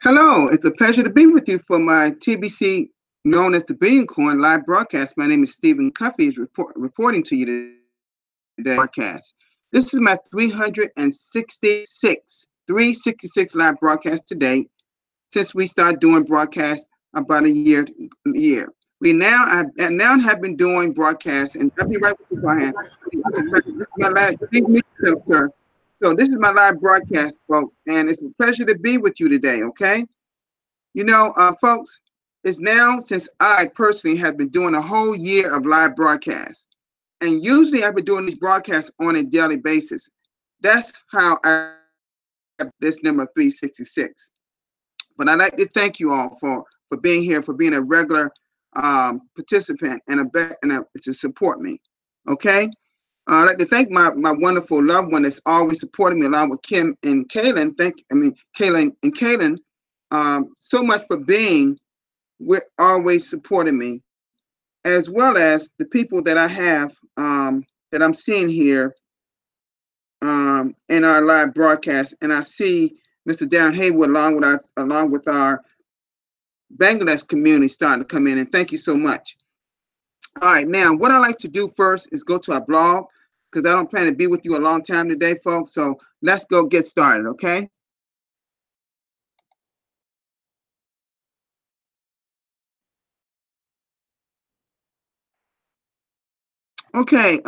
Hello, it's a pleasure to be with you for my TBC, known as the Billion Coin live broadcast. My name is Stephen Cuffey, reporting to you today. Broadcast. This is my 366 live broadcast today, since we started doing broadcasts about a year. We now have been doing broadcasts, and I'll be right with you, Brian. This is my last. Please meet yourself, sir. So this is my live broadcast, folks, and it's a pleasure to be with you today. Okay. Folks, it's now since I personally have been doing a whole year of live broadcasts. And usually I've been doing these broadcasts on a daily basis. That's how I have this number 366. But I'd like to thank you all for being here, for being a regular participant and to support me. Okay? I'd like to thank my wonderful loved one that's always supporting me, along with Kim and Kaylin. Kaylin and Kaylin, so much for being always supporting me, as well as the people that I have that I'm seeing here in our live broadcast. And I see Mr. Darren Haywood along with our Bangladesh community starting to come in, and thank you so much. All right, now what I like to do first is go to our blog, because I don't plan to be with you a long time today, folks. So let's go get started, okay? Okay,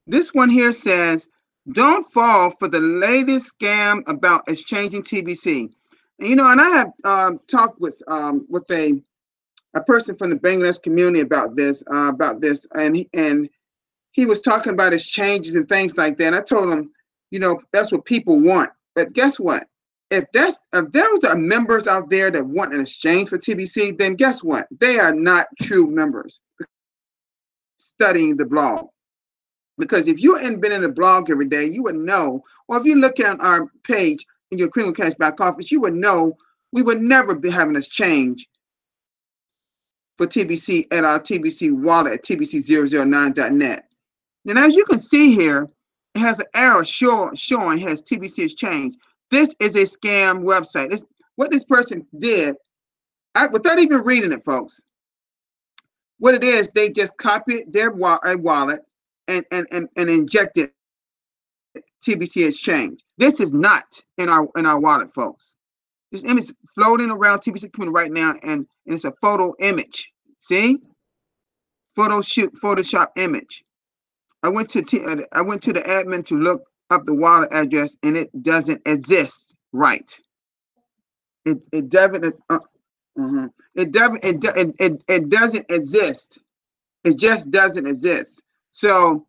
this one here says, don't fall for the latest scam about exchanging TBC. And and I have talked with a person from the Bangladesh community about this, and he was talking about exchanges and things like that. And I told him, that's what people want. But guess what? If there are members out there that want an exchange for TBC, then guess what? They are not true members studying the blog. Because if you hadn't been in the blog every day, you would know, or if you look at our page in your Cream Cash back office, you would know we would never be having this change for TBC at our TBC wallet at tbc009.net. And as you can see here, it has an arrow showing has TBC exchange. This is a scam website. What this person did, without even reading it, folks, what it is, they just copied their wallet and injected TBC exchange. This is not in our wallet, folks. This image is floating around TBC community right now, and it's a photo image. See, Photoshop image. I went to the admin to look up the wallet address, and it doesn't exist. Right? It doesn't. It doesn't exist. It just doesn't exist. So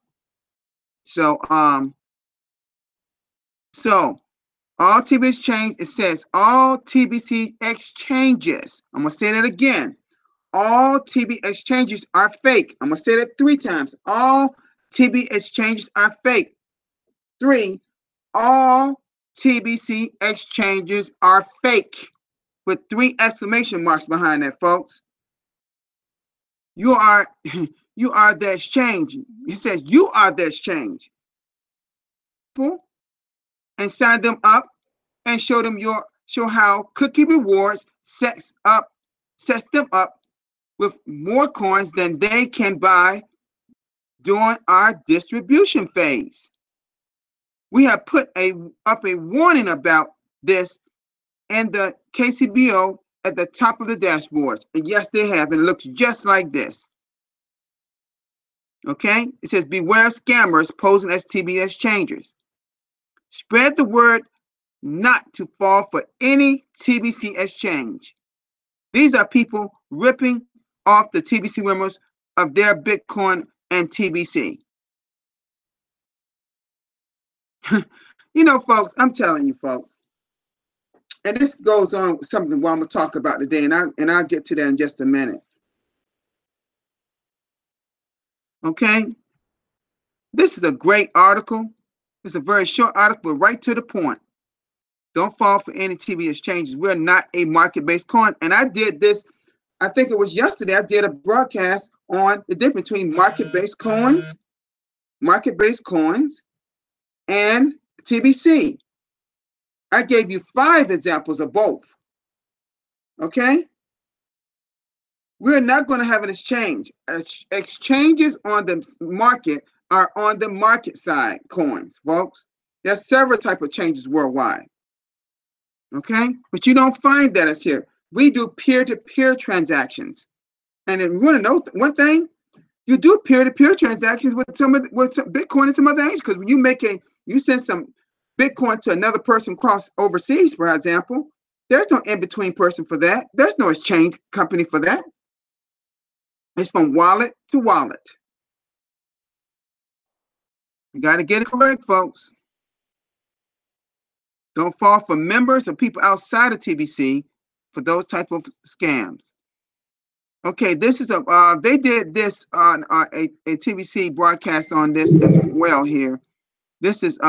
all TBC exchange, it says all TBC exchanges. I'm gonna say that again. All TB exchanges are fake. I'm gonna say that 3 times. All TB exchanges are fake. 3, all TBC exchanges are fake, with 3 exclamation marks behind that, folks. You are the exchange. It says you are the exchange. And sign them up and show how Cookie Rewards sets them up with more coins than they can buy during our distribution phase. We have put up a warning about this in the KCBO at the top of the dashboard. And yes, they have. It looks just like this. Okay? It says, beware scammers posing as TB exchangers. Spread the word not to fall for any TBC exchange. These are people ripping off the TBC members of their Bitcoin and TBC. Folks, I'm telling you, folks, and this goes on with something what I'm going to talk about today, and I'll get to that in just a minute. Okay? This is a great article. It's a very short article, but right to the point. Don't fall for any TB exchanges. We're not a market-based coin. And I did this, I think it was yesterday, I did a broadcast on the difference between market-based coins, and TBC. I gave you 5 examples of both. Okay? We're not going to have an exchange. Exchanges on the market are on the market side coins, folks. There's several types of changes worldwide. Okay? But you don't find that as here. We do peer-to-peer transactions. And if you want to know one thing, you do peer-to-peer transactions with some Bitcoin and some other things, because when you send some Bitcoin to another person across overseas, for example, there's no in-between person for that. There's no exchange company for that. It's from wallet to wallet. You got to get it correct, folks. Don't fall for members or people outside of TBC for those type of scams. Okay, this is they did this on a TBC broadcast on this as well here. This is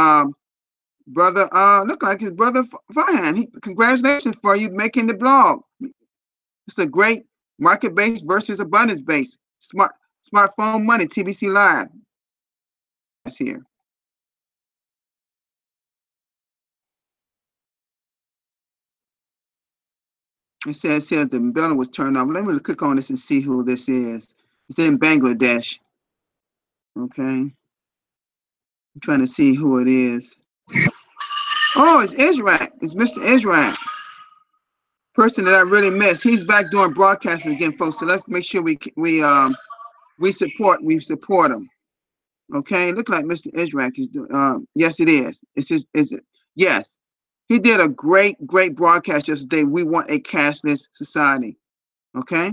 brother, look like his brother Farhan. Congratulations for you making the blog. It's a great market-based versus abundance-based smartphone money, TBC Live. That's here. It says here the bell was turned off. Let me click on this and see who this is. It's in Bangladesh. Okay. I'm trying to see who it is. Oh, it's Israel. It's Mr. Israel. Person that I really miss. He's back doing broadcasting again, folks. So let's make sure we support him. Okay. Look like Mr. Israel is doing. Yes, it is. Is it? Yes. He did a great broadcast yesterday. We want a cashless society. Okay.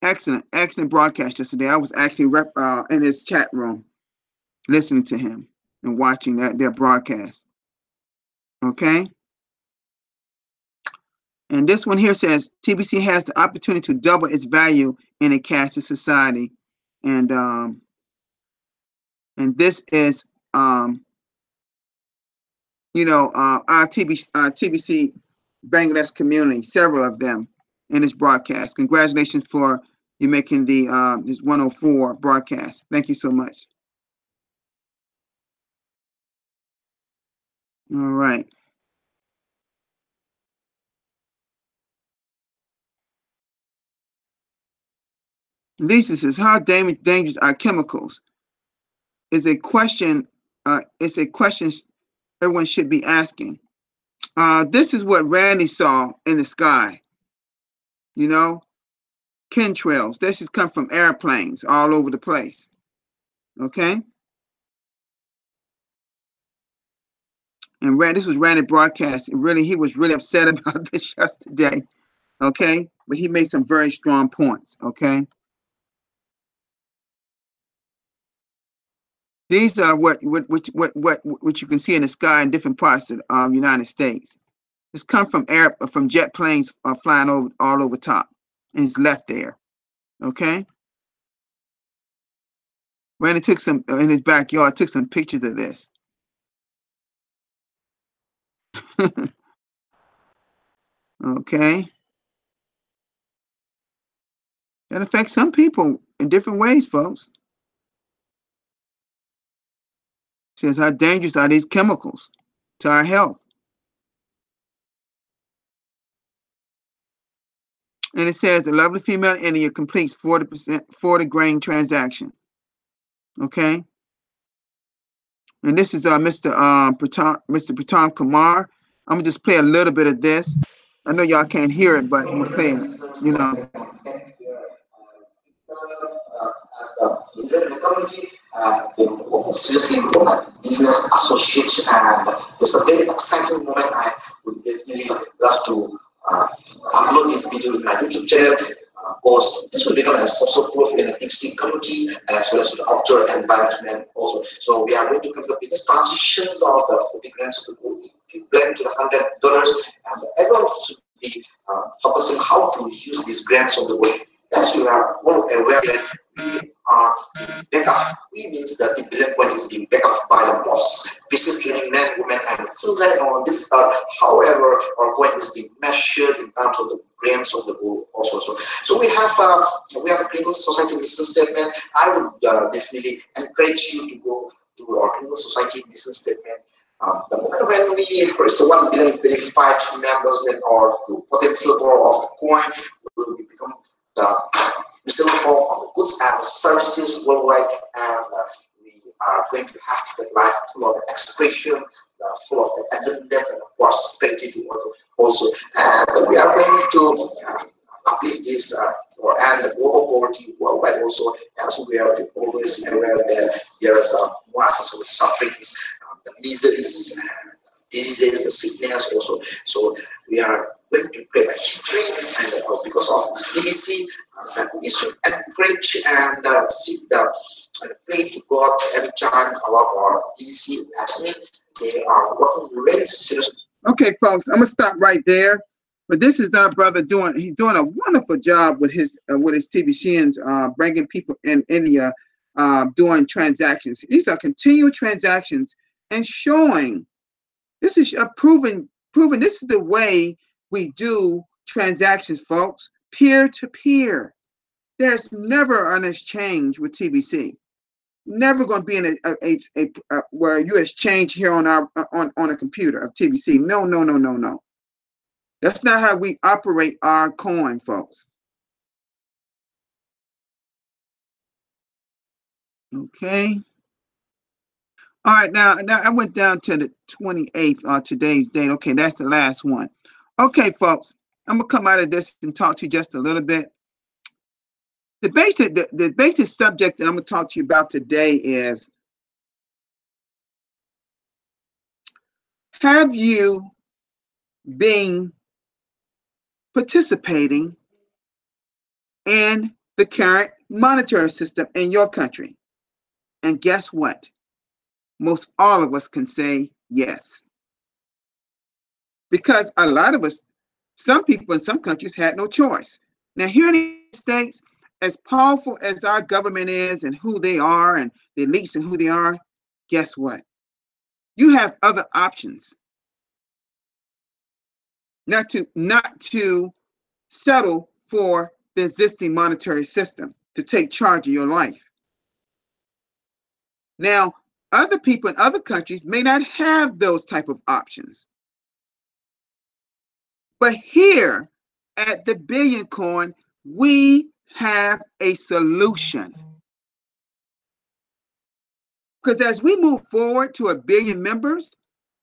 Excellent broadcast yesterday. I was actually in his chat room listening to him and watching their broadcast. Okay. And this one here says TBC has the opportunity to double its value in a cashless society. And this is our TBC Bangladesh community, several of them in this broadcast. Congratulations for you making the this 104 broadcast. Thank you so much. All right. Lisa says, how dangerous are chemicals? Is a question. It's a question everyone should be asking. This is what Randy saw in the sky. You know, chemtrails. This has come from airplanes all over the place. Okay. And this was Randy broadcast. He was really upset about this yesterday. Okay, but he made some very strong points. Okay. These are what you can see in the sky in different parts of the United States. It's come from jet planes flying all over top, and it's left there. Okay. Randy took some in his backyard. Took some pictures of this. Okay. That affects some people in different ways, folks. It says, how dangerous are these chemicals to our health? And it says the lovely female in India completes 40 grain transaction. Okay. And this is Mr. Pratam Kumar. I'm gonna just play a little bit of this. I know y'all can't hear it, but I'm gonna play it. You know. Seriously business associates, and it's a very exciting moment. I would definitely love to upload this video in my YouTube channel. Of course, this will become a source of proof in the TBC community as well as to the outdoor environment also. So we are going to come up with the transitions of the 40 grants of the gold equivalent to the $100, and everyone should be focusing how to use these grants of the gold. As you are all aware that we are backup. We means that the billion coin is being backed up by the most business leading men, women, and children on this earth. However, our coin is being measured in terms of the grams of the gold also. So we have a Criminal Society mission statement. I would definitely encourage you to go to our Criminal Society mission statement. The moment when we reach the 1 billion verified members, then our potential borrower of the coin will become the reserve form of the goods and the services worldwide, and we are going to have the life full of the expression, full of the abundance and prosperity to also, and we are going to uplift this and the global poverty worldwide also, as we are always aware that there is masses of sufferings, the miseries, diseases, the sickness also. So we are going to create a history, and because of this TBC, that we should encourage and seek the pray to God every time about our TBC admin. They are working really seriously. Okay, folks, I'm gonna stop right there. But this is our brother he's doing a wonderful job with his TBCNs, bringing people in India, doing transactions. These are continual transactions and showing, this is proven this is the way we do transactions, folks, peer to peer. There's never an exchange with TBC. Never going to be in a where you exchange here on our on a computer of TBC. No, no, no, no, no. That's not how we operate our coin, folks. Okay. All right, now I went down to the 28th, today's date. Okay, that's the last one. Okay, folks, I'm gonna come out of this and talk to you just a little bit. The basic subject that I'm gonna talk to you about today is, have you been participating in the current monetary system in your country? And guess what? Most all of us can say yes. Because a lot of us, some people in some countries had no choice. Now here in the United States, as powerful as our government is and who they are and the elites and who they are, guess what? You have other options. Not to settle for the existing monetary system, to take charge of your life. Now, other people in other countries may not have those type of options. But here at the Billion Coin, we have a solution. Because as we move forward to 1 billion members,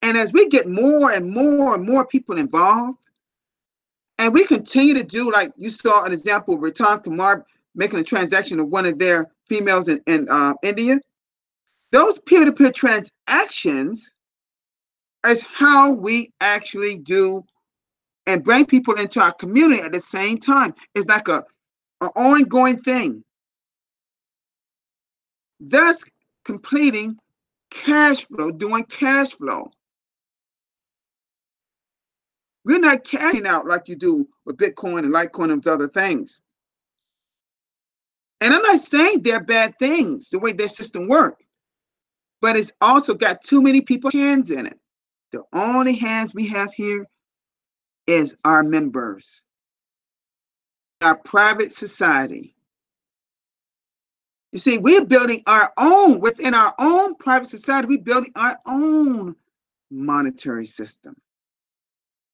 and as we get more and more and more people involved, and we continue to do, like you saw an example of Ratan Kumar making a transaction of one of their females in India, those peer-to-peer transactions is how we actually do and bring people into our community at the same time. It's like an ongoing thing. Thus completing cash flow, doing cash flow. We're not cashing out like you do with Bitcoin and Litecoin and other things. And I'm not saying they're bad things, the way their system works, but it's also got too many people's hands in it. The only hands we have here is our members, our private society. You see, we're building our own, within our own private society, we're building our own monetary system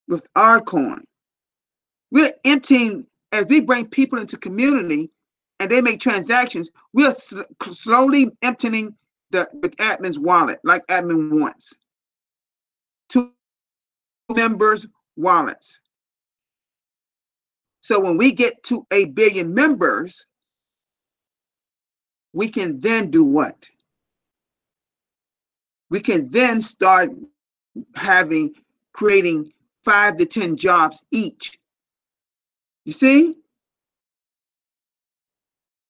with our coin. We're emptying, as we bring people into community and they make transactions, we're slowly emptying the admin's wallet, like admin wants, to members' wallets. So when we get to 1 billion members, we can then do what? We can then start creating 5 to 10 jobs each. You see?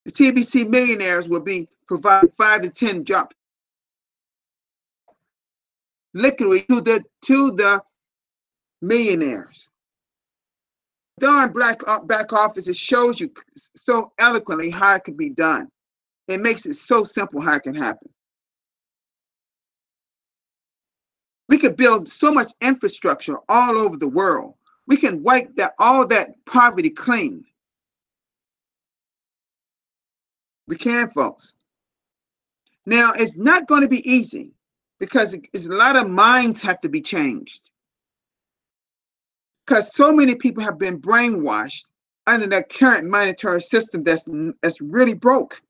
The TBC millionaires will be providing 5 to 10 jobs literally to the millionaires. Darn back office, it shows you so eloquently how it can be done. It makes it so simple how it can happen. We could build so much infrastructure all over the world. We can wipe all that poverty clean. We can, folks. Now, it's not going to be easy. because it's a lot of minds have to be changed. Because so many people have been brainwashed under that current monetary system that's really broke.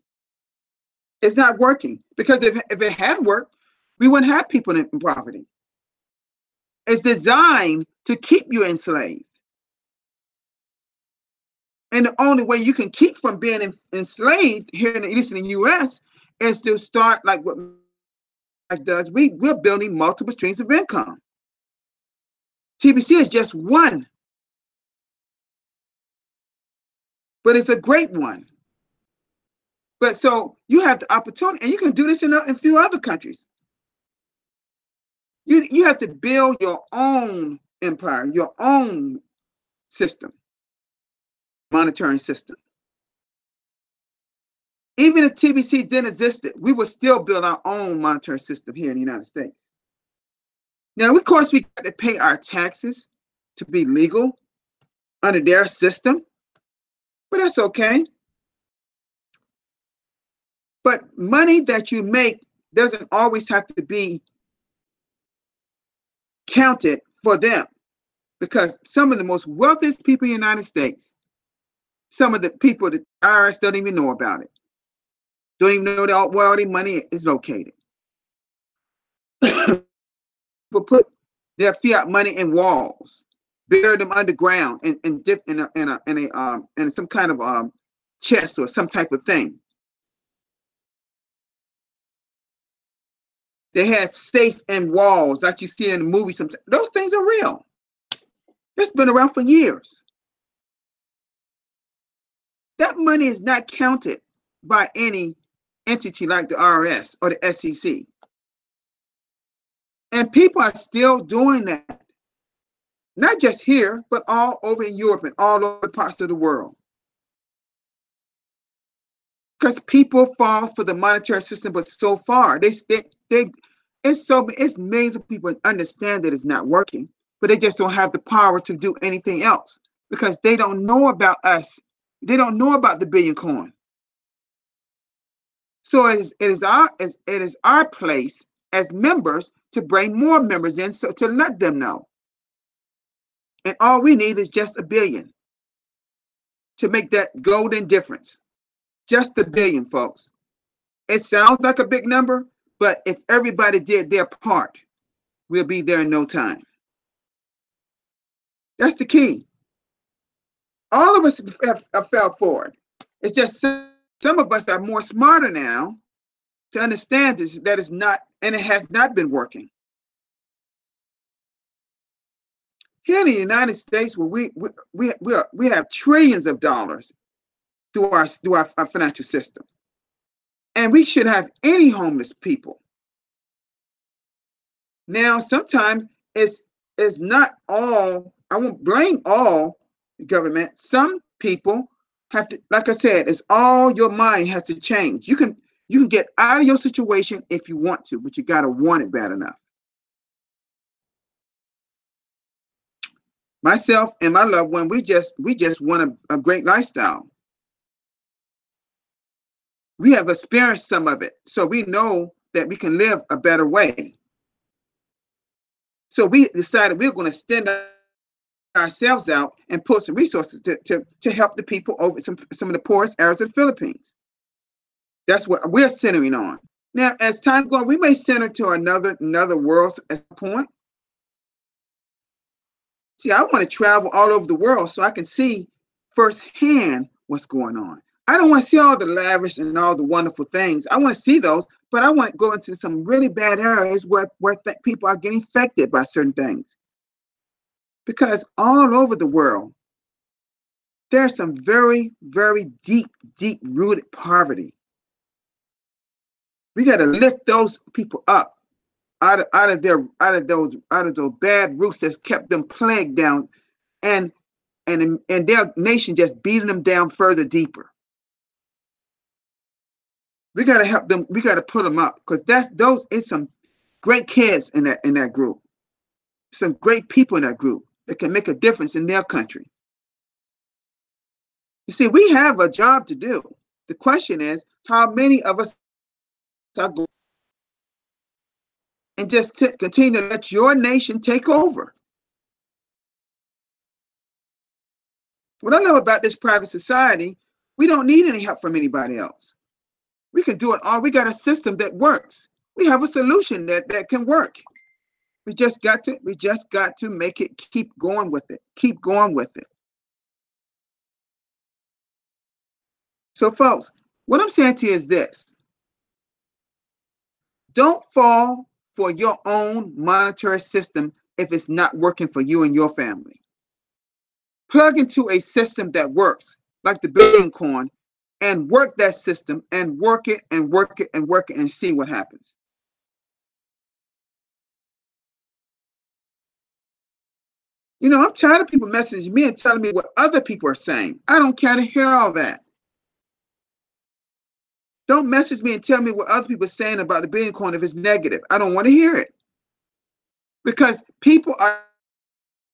It's not working. Because if it had worked, we wouldn't have people in poverty. It's designed to keep you enslaved. And the only way you can keep from being enslaved here in at least in the U.S. is to start like what does. We're building multiple streams of income. TBC is just one, but it's a great one. But so you have the opportunity, and you can do this in a few other countries. You have to build your own empire, your own system, monetary system. Even if TBC didn't exist, we would still build our own monetary system here in the United States. Now, of course, we got to pay our taxes to be legal under their system, but that's okay. But money that you make doesn't always have to be counted for them, because some of the most wealthiest people in the United States, some of the people that the IRS don't even know about it, don't even know where all their money is located. People put their fiat money in walls, bury them underground in some kind of chest or some type of thing. They had safe in walls like you see in the movies. Sometimes those things are real. It's been around for years. That money is not counted by any entity like the IRS or the SEC. And people are still doing that. Not just here, but all over in Europe and all over parts of the world. Because people fall for the monetary system, but so far, it's millions of people understand that it's not working, but they just don't have the power to do anything else because they don't know about us. They don't know about the billion coin. So it is our place as members to bring more members in, so to let them know. And all we need is just $1 billion to make that golden difference. Just $1 billion, folks. It sounds like a big number, but if everybody did their part, we'll be there in no time. That's the key. All of us have fell for it. It's just some of us are more smarter now to understand this, that it's not, and it has not been working. Here in the United States, where we have trillions of dollars through our financial system, and we should have any homeless people. Now, sometimes it's not all. I won't blame all the government. Some people have to, like I said, it's all your mind has to change. You can get out of your situation if you want to, but you got to want it bad enough. Myself and my loved one, we just want a great lifestyle. We have experienced some of it, so we know that we can live a better way. So we decided we're going to extend ourselves out and put some resources to help the people over some of the poorest areas of the Philippines. That's what we're centering on. Now, as time goes, we may center to another world at some point. See, I want to travel all over the world so I can see firsthand what's going on. I don't want to see all the lavish and all the wonderful things. I want to see those, but I want to go into some really bad areas where people are getting affected by certain things. Because all over the world, there's some very, very deep rooted poverty. We got to lift those people up out of those bad roots that's kept them plagued down, and their nation just beating them down further deeper. We got to help them. We got to put them up, because it's some great kids in that group, some great people in that group that can make a difference in their country. You see, we have a job to do. The question is, how many of us are going? and just continue to let your nation take over. What I love about this private society, we don't need any help from anybody else. We can do it all. We got a system that works. We have a solution that can work. We just got to make it, keep going with it. Keep going with it. So folks, what I'm saying to you is this. Don't fall for your own monetary system if it's not working for you and your family. Plug into a system that works, like the Billion Coin, and work that system and work it and work it and work it and see what happens. You know, I'm tired of people messaging me and telling me what other people are saying. I don't care to hear all that. Don't message me and tell me what other people are saying about the Billion Coin if it's negative. I don't want to hear it. Because people are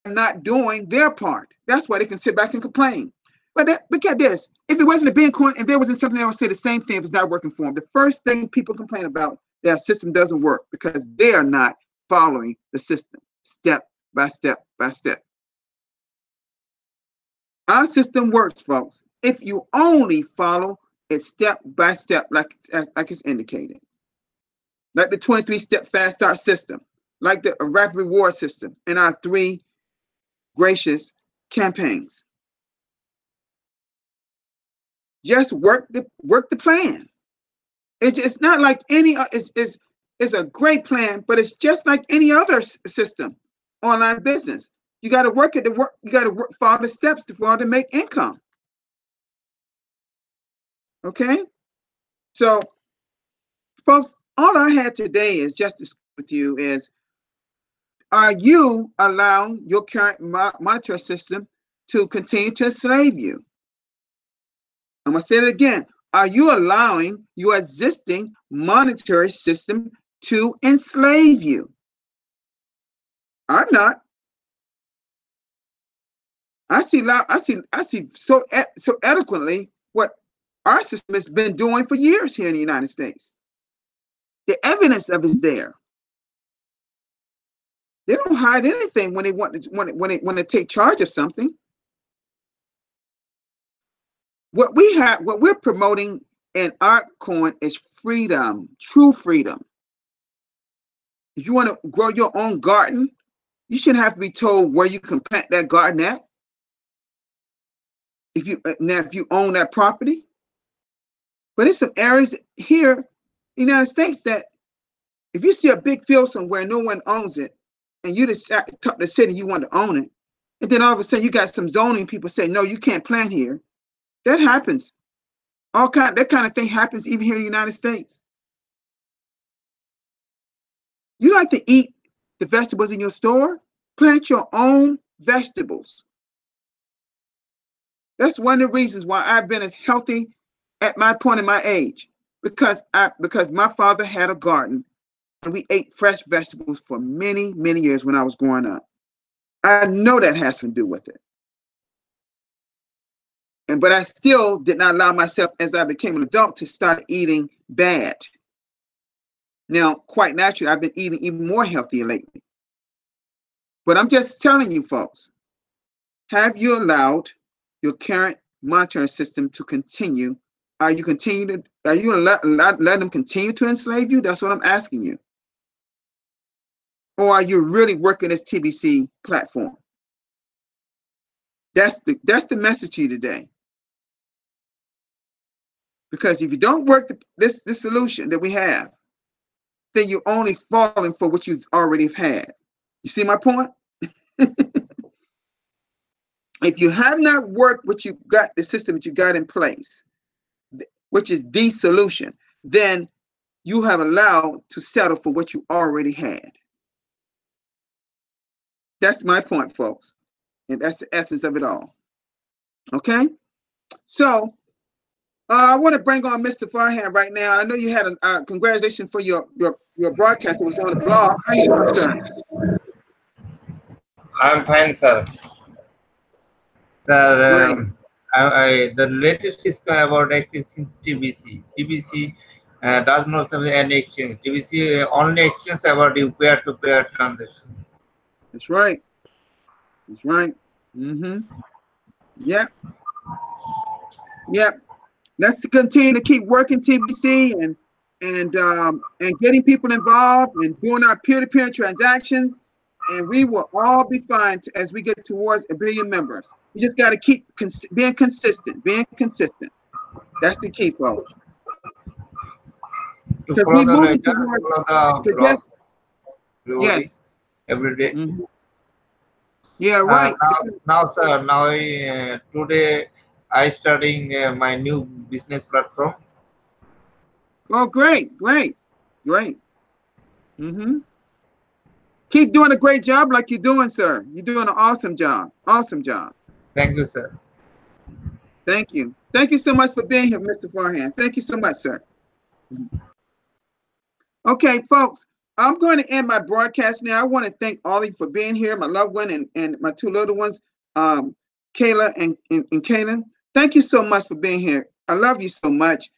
not doing their part. That's why they can sit back and complain. But get this. If it wasn't a Billion Coin, if there wasn't something else, say the same thing if it's not working for them. The first thing people complain about, their system doesn't work because they are not following the system step by step by step. Our system works, folks, if you only follow it step by step, like it's indicated. Like the 23-step fast start system, like the rapid reward system, and our 3 gracious campaigns. Just work the plan. It's not like any it's a great plan, but it's just like any other system, online business. You got to work it to work. You got to follow the steps to make income. Okay, so folks, all I had today is just to speak with you is, are you allowing your current monetary system to continue to enslave you? I'm going to say it again. Are you allowing your existing monetary system to enslave you? I'm not. I see so eloquently what our system has been doing for years here in the United States. The evidence of it is there. They don't hide anything when they want to take charge of something. What we're promoting in our coin is freedom, true freedom. If you want to grow your own garden, you shouldn't have to be told where you can plant that garden at. If you own that property, but there's some areas here in the United States that if you see a big field somewhere no one owns it, and you decide to talk to the city you want to own it, and then all of a sudden you got some zoning people say no, you can't plant here. That happens. That kind of thing happens even here in the United States. You like to eat the vegetables in your store? Plant your own vegetables. That's one of the reasons why I've been as healthy at my point in my age, because my father had a garden and we ate fresh vegetables for many, many years when I was growing up. I know that has to do with it. But I still did not allow myself, as I became an adult, to start eating bad. Now, quite naturally, I've been eating even more healthy lately. But I'm just telling you, folks, have you allowed your current monetary system to continue? Are you going to let them continue to enslave you? That's what I'm asking you. Or are you really working this TBC platform? That's the message to you today. Because if you don't work this solution that we have, then you're only falling for what you already have had. You see my point? If you have not worked what you got, the system that you got in place, which is the solution, then you have allowed to settle for what you already had. That's my point, folks. And that's the essence of it all. Okay? So, I want to bring on Mr. Farhan right now. I know you had a congratulations for your broadcast that was on the blog. How you doing, sir? I'm fine, sir. Sir, the latest is about acting TBC. TBC does not have any exchange. TBC only exchange about you peer-to-peer transaction. That's right. That's right. Mm-hmm. Yep. Yep. Let's continue to keep working TBC and getting people involved and doing our peer-to-peer transactions, and we will all be fine as we get towards 1 billion members. We just got to keep being consistent, being consistent. That's the key, folks. To Because follow we the moving ledger, towards follow the together. blog every Yes. day. Mm-hmm. Yeah. Right. Now, sir, now today I starting my new business platform. Oh, great, great, great. Mm-hmm. Keep doing a great job like you're doing, sir. You're doing an awesome job. Awesome job. Thank you, sir. Thank you. Thank you so much for being here, Mr. Farhan. Thank you so much, sir. Okay, folks, I'm going to end my broadcast now. I want to thank all of you for being here, my loved one and my two little ones, Kayla and Kaylin. Thank you so much for being here. I love you so much.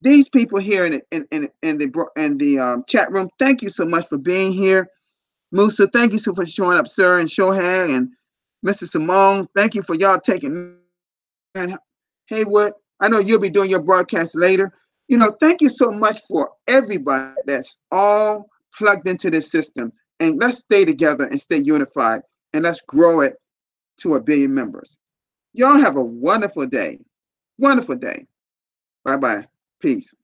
These people here in the chat room, thank you so much for being here. Musa, thank you so for showing up, sir, and Shohag and Mr. Simone. Thank you for y'all taking. Haywood, I know you'll be doing your broadcast later. You know, thank you so much for everybody that's all plugged into this system. And let's stay together and stay unified. And let's grow it to 1 billion members. Y'all have a wonderful day. Wonderful day. Bye-bye. Peace.